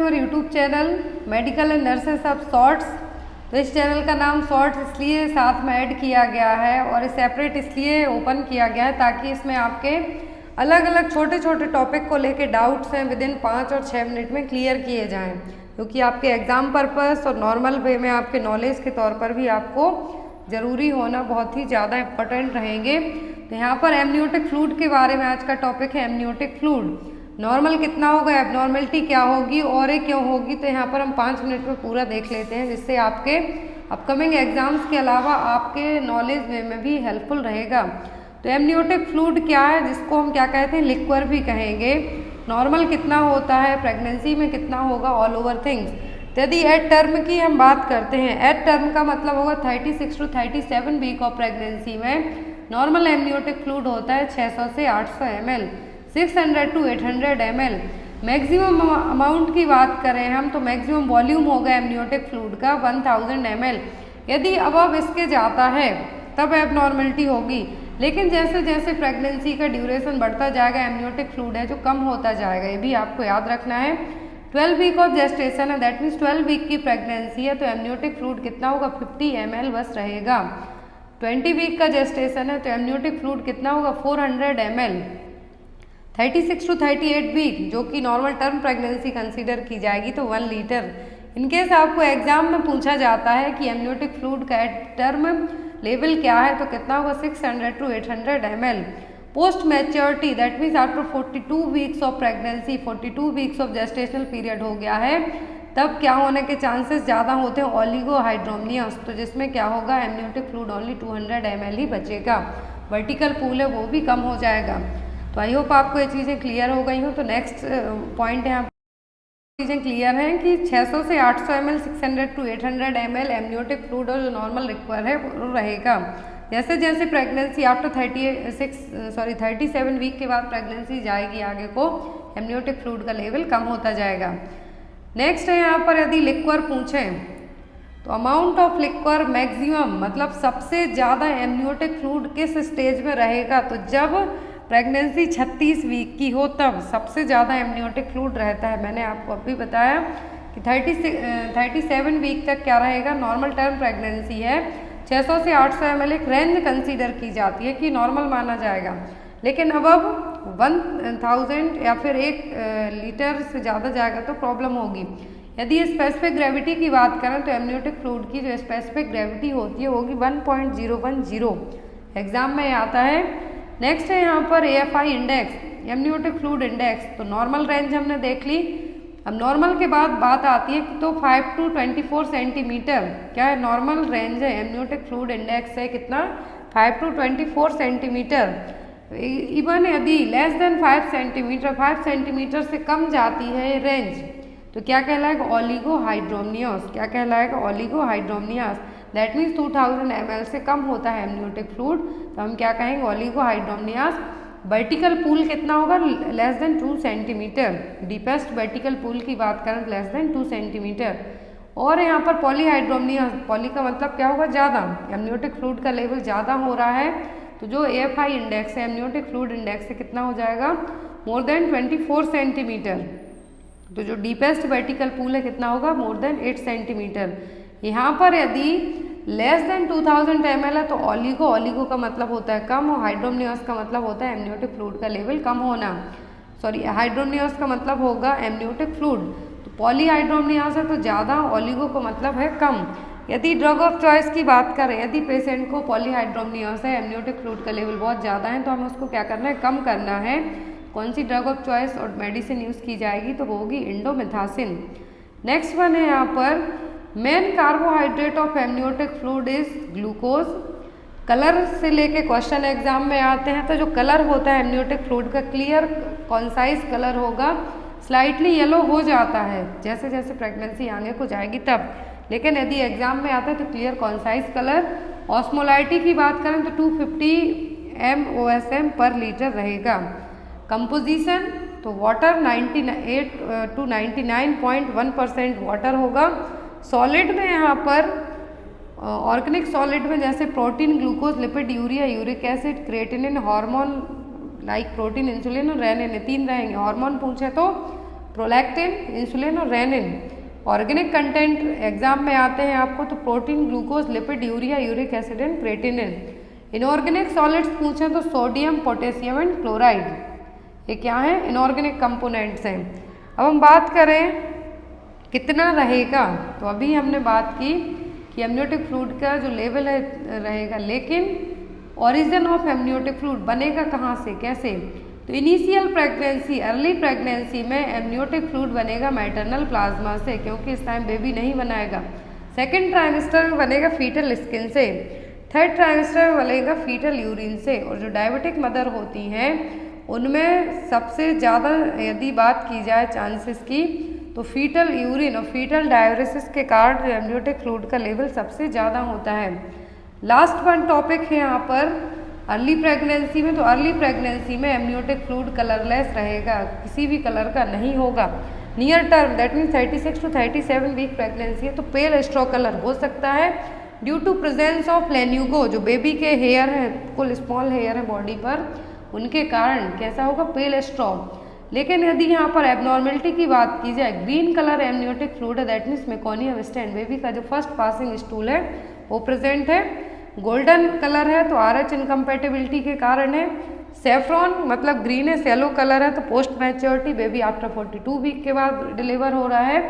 Your YouTube channel medical and nurses of shorts. तो इस channel का नाम शॉर्ट्स इसलिए साथ में ऐड किया गया है और सेपरेट इसलिए ओपन किया गया है ताकि इसमें आपके अलग अलग छोटे छोटे टॉपिक को लेके डाउट्स हैं विद इन 5 और 6 मिनट में क्लियर किए जाएं, क्योंकि आपके एग्ज़ाम पर्पस और नॉर्मल वे में आपके नॉलेज के तौर पर भी आपको ज़रूरी होना बहुत ही ज़्यादा इम्पोर्टेंट रहेंगे। तो यहाँ पर एमनियोटिक फ्लूइड के बारे में आज का टॉपिक है एमनियोटिक फ्लूइड। नॉर्मल कितना होगा, एबनॉर्मलिटी क्या होगी और ये क्यों होगी, तो यहाँ पर हम 5 मिनट में पूरा देख लेते हैं, जिससे आपके अपकमिंग एग्जाम्स के अलावा आपके नॉलेज वे में भी हेल्पफुल रहेगा। तो एमनियोटिक फ्लूइड क्या है, जिसको हम क्या कहते हैं, लिक्वर भी कहेंगे। नॉर्मल कितना होता है, प्रेगनेंसी में कितना होगा, ऑल ओवर थिंग्स। तो यदि एट टर्म की हम बात करते हैं, एट टर्म का मतलब होगा 36 टू 37 वीक ऑफ प्रेगनेंसी में नॉर्मल एमनियोटिक फ्लूइड होता है 600 से 800 ml, 600 to 800 ml। Maximum amount की बात करें हम तो मैक्सिमम वॉल्यूम होगा एमनियोटिक फ्लूइड का 1000 ml। यदि अब इसके जाता है तब एबनॉर्मलिटी होगी, लेकिन जैसे जैसे प्रेगनेंसी का ड्यूरेशन बढ़ता जाएगा एमनियोटिक फ्लूइड है जो कम होता जाएगा, ये भी आपको याद रखना है। 12 वीक ऑफ जेस्टेशन है, दैट मीन्स 12 वीक की प्रेगनेंसी है, तो एमनियोटिक फ्लूइड कितना होगा, 50 ml बस रहेगा। 20 वीक का जेस्टेशन है तो एमनियोटिक फ्लूइड कितना होगा, 400 ml। 36 टू 38 वीक जो कि नॉर्मल टर्म प्रेगनेंसी कंसीडर की जाएगी तो 1 लीटर। इनकेस आपको एग्जाम में पूछा जाता है कि एमनियोटिक फ्लूइड का टर्म लेवल क्या है तो कितना होगा, 600 to 800 ml। Post maturity that means after 42 weeks of pregnancy, 42 weeks of gestational period हो गया है, तब क्या होने के चांसेस ज़्यादा होते हैं, ओलिगोहाइड्रोमनियस, तो जिसमें क्या होगा, एमनियोटिक फ्लूइड ओनली 200 ml ही बचेगा, वर्टिकल पूल है वो भी कम हो जाएगा। तो आई होप आपको ये चीज़ें क्लियर हो गई हो। तो नेक्स्ट पॉइंट यहाँ चीज़ें क्लियर हैं कि 600 से 800 ml, 600 to 800 ml amniotic fluid और जो नॉर्मल रिक्वायर है वो रहेगा। जैसे जैसे प्रेगनेंसी आफ्टर 37 वीक के बाद प्रेगनेंसी जाएगी आगे को, एमनियोटिक फ्लूइड का लेवल कम होता जाएगा। नेक्स्ट है यहाँ पर यदि लिक्वर पूछें तो अमाउंट ऑफ लिक्वर मैक्सिमम मतलब सबसे ज़्यादा एमनियोटिक फ्लूइड किस स्टेज में रहेगा, तो जब प्रेगनेंसी 36 वीक की हो तब सबसे ज़्यादा एमनियोटिक फ्लूइड रहता है। मैंने आपको अभी बताया कि 37 वीक तक क्या रहेगा, नॉर्मल टर्म प्रेगनेंसी है, 600 से 800 ml एक रेंज कंसीडर की जाती है कि नॉर्मल माना जाएगा, लेकिन अब 1000 या फिर 1 लीटर से ज़्यादा जाएगा तो प्रॉब्लम होगी। यदि स्पेसिफिक ग्रेविटी की बात करें तो एमनियोटिक फ्लूइड की जो स्पेसिफिक ग्रेविटी होती है होगी 1.010, एग्जाम में आता है। नेक्स्ट है यहाँ पर AFI index, amniotic fluid index. तो नॉर्मल रेंज हमने देख ली, अब नॉर्मल के बाद बात आती है तो 5 टू 24 सेंटीमीटर क्या है, नॉर्मल रेंज है, एमनियोटिक फ्लूइड इंडेक्स है कितना, 5 टू 24 सेंटीमीटर। इवन यदि लेस देन 5 सेंटीमीटर, 5 सेंटीमीटर से कम जाती है रेंज तो क्या कहलाएगा, ओलिगोहाइड्रोमनियस। क्या कहलाएगा, ओलिगोहाइड्रोमनियस। दैट मीन्स 2000 ml से कम होता है एमनियोटिक फ्लूइड तो हम क्या कहेंगे, ओलिगोहाइड्रोमनियस। वर्टिकल पूल कितना होगा, less than 2 centimetre. Deepest vertical pool की बात करें लेस देन 2 सेंटीमीटर। और यहाँ पर पॉलीहाइड्रोमनियस, पॉली का मतलब क्या होगा, ज़्यादा, एमनियोटिक फ्लूइड का लेवल ज़्यादा हो रहा है तो जो AFI इंडेक्स है एमनियोटिक फ्लूइड इंडेक्स से कितना हो जाएगा, मोर देन 24 सेंटीमीटर। तो जो डीपेस्ट वर्टिकल पूल है कितना होगा, मोर देन 8 सेंटीमीटर। यहाँ पर यदि लेस देन 2000 ml है तो ओलिगो का मतलब होता है कम और हाइड्रोमनियस का मतलब होता है एमनियोटिक फ्लूइड का लेवल कम होना। सॉरी, हाइड्रोमनियस का मतलब होगा एमनियोटिक फ्लूइड, तो पॉलीहाइड्रोमनियस है तो ज़्यादा, ओलिगो का मतलब है कम। यदि ड्रग ऑफ चॉइस की बात करें, यदि पेशेंट को पॉलीहाइड्रोमनियस है, एमनियोटिक फ्लूइड का लेवल बहुत ज़्यादा है तो हमें उसको क्या करना है, कम करना है। कौन सी ड्रग ऑफ चॉइस और मेडिसिन यूज़ की जाएगी तो वो होगी इंडोमेथासिन। नेक्स्ट वन है यहाँ पर main carbohydrate of amniotic fluid is glucose. Colour से लेके क्वेश्चन एग्जाम में आते हैं तो जो कलर होता है एमनियोटिक फ्लूइड का क्लियर कॉन्साइज कलर होगा, स्लाइटली येलो हो जाता है जैसे जैसे प्रेगनेंसी आगे को जाएगी तब, लेकिन यदि एग्जाम में आता है तो क्लियर कॉन्साइज कलर। ऑस्मोलाइटी की बात करें तो 250 MOSM पर लीटर रहेगा। कंपोजिशन तो वाटर 98 टू 99.1% वाटर होगा। सॉलिड में यहाँ पर ऑर्गेनिक सॉलिड में जैसे protein, glucose, lipid, urea, uric acid, creatinine, hormone like protein, insulin और रेनिन, 3 रहेंगे। हार्मोन पूछे तो प्रोलैक्टिन, इंसुलिन और रेनिन। ऑर्गेनिक कंटेंट एग्जाम में आते हैं आपको तो protein, glucose, lipid, urea, uric acid and creatinine. Inorganic solids पूछें तो सोडियम, पोटेशियम एंड क्लोराइड, ये क्या है, इनऑर्गेनिक कंपोनेंट्स हैं। अब हम बात करें कितना रहेगा, तो अभी हमने बात की कि एमनियोटिक फ्लूइड का जो लेवल है रहेगा, लेकिन ओरिजिन ऑफ एमनियोटिक फ्लूइड बनेगा कहाँ से, कैसे, तो इनिशियल प्रेगनेंसी, अर्ली प्रेगनेंसी में एमनियोटिक फ्लूइड बनेगा मैटरनल प्लाज्मा से, क्योंकि इस टाइम बेबी नहीं बनाएगा। सेकेंड ट्राइमेस्टर में बनेगा फीटल स्किन से, थर्ड ट्राइमेस्टर में बनेगा फीटल यूरिन से। और जो डायबिटिक मदर होती हैं उनमें सबसे ज़्यादा यदि बात की जाए चांसेस की, तो फीटल यूरिन और फीटल डायलिसिस के कारण एमनियोटिक फ्लूइड का लेवल सबसे ज़्यादा होता है। लास्ट वन टॉपिक है यहाँ पर अर्ली प्रेगनेंसी में, तो अर्ली प्रेगनेंसी में एमनियोटिक फ्लूइड कलरलेस रहेगा, किसी भी कलर का नहीं होगा। Near term that means 36 to 37 week pregnancy है तो पेल स्ट्रॉ कलर हो सकता है due to presence of lanugo, जो बेबी के हेयर है, कुल स्मॉल हेयर है बॉडी पर, उनके कारण कैसा होगा, पेल स्ट्रॉ। लेकिन यदि यहाँ पर एबनॉर्मेलिटी की बात की जाए, ग्रीन कलर एमनियोटिक फ्लूइड है, that means meconium stand, baby का जो फर्स्ट पासिंग स्टूल है वो प्रेजेंट है। गोल्डन कलर है तो RH इनकम्पेटिबिलिटी के कारण है। सेफ्रॉन मतलब ग्रीन है, येलो कलर है तो post maturity, baby after 42 week के बाद डिलीवर हो रहा है।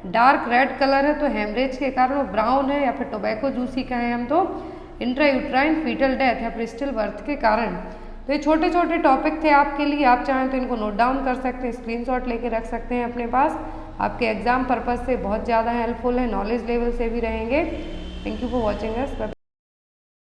डार्क रेड कलर है तो हेमरेज के कारण, और ब्राउन है या फिर टोबैको जूसी कहें हम तो इंट्रायूट्राइन फीटल डेथ या फिर स्टिल बर्थ के कारण। तो ये छोटे छोटे टॉपिक थे आपके लिए, आप चाहें तो इनको नोट डाउन कर सकते हैं, स्क्रीनशॉट लेके रख सकते हैं अपने पास, आपके एग्जाम पर्पज से बहुत ज़्यादा हेल्पफुल है, नॉलेज लेवल से भी रहेंगे। Thank you for watching us.